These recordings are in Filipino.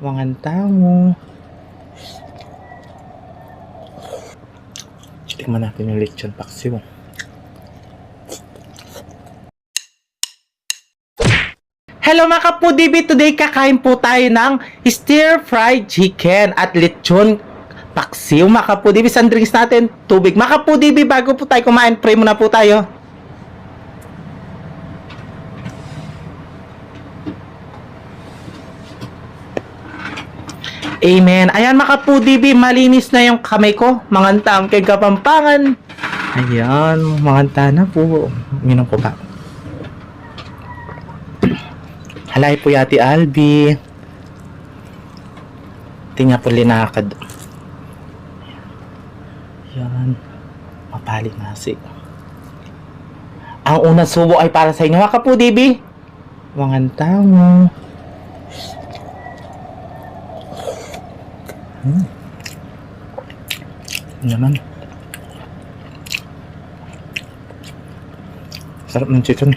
Mga tamo. Tingnan natin yung lechon paksiw. Hello mga kapudibi! Today kakain po tayo ng stir fried chicken at lechon paksiw. Mga kapudibi, sa drinks natin, tubig. Mga kapudibi, bago po tayo kumain, pray muna po tayo. Amen. Ayan mga kapudibi, malinis na yung kamay ko. Mangantam kay Kapampangan. Ayan, manganta na po. Minum po ba? Halay po yati Albi. Tingnan po linakad. Yan. Mapali nasi. Ang unang subo ay para sa inyo mga kapudibi. Manganta mo. Naman. Sarap ng chicken.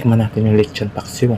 Tingnan natin yung lechon paksiw.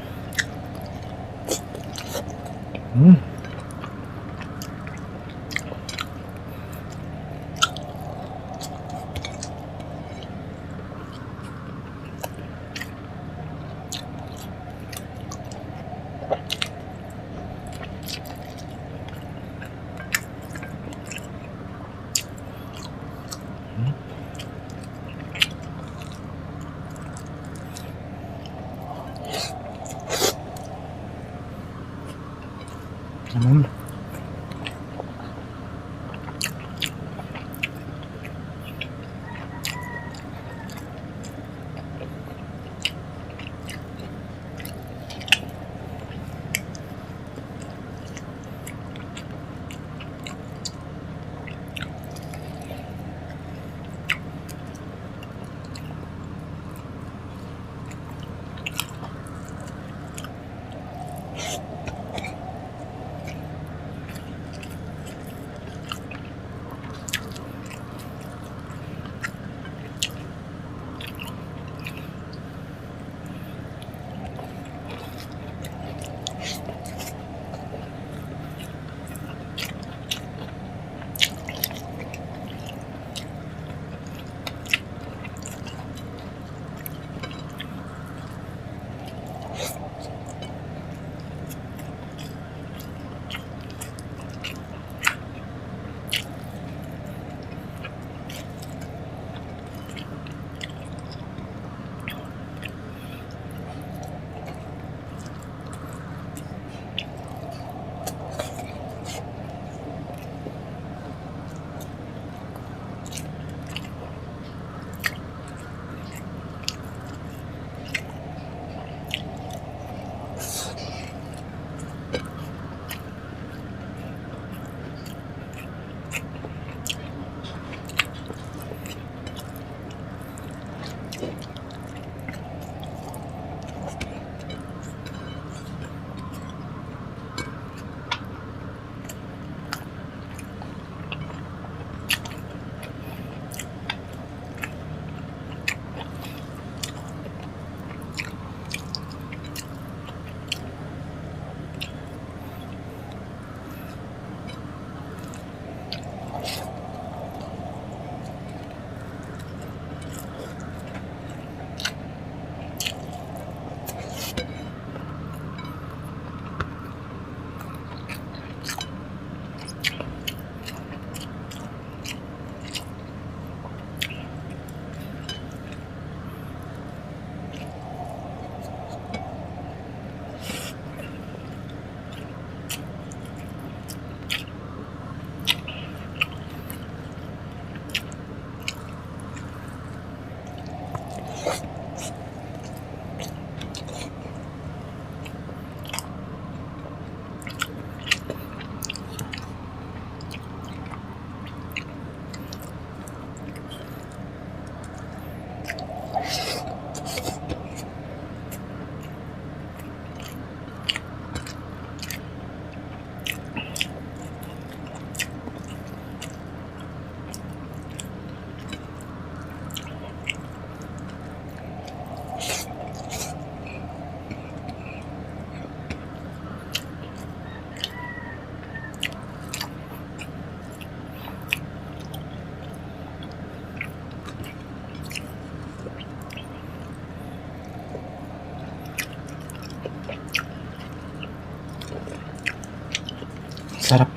Sarap.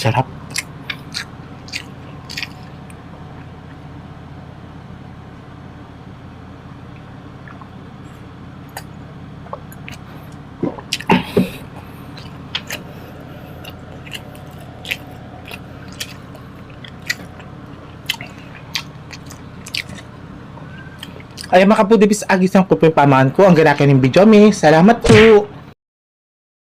Sarap. Ay, mga kapudibis, agis ang kupin pamaan ko. Ang ganakin ng video, Salamat po.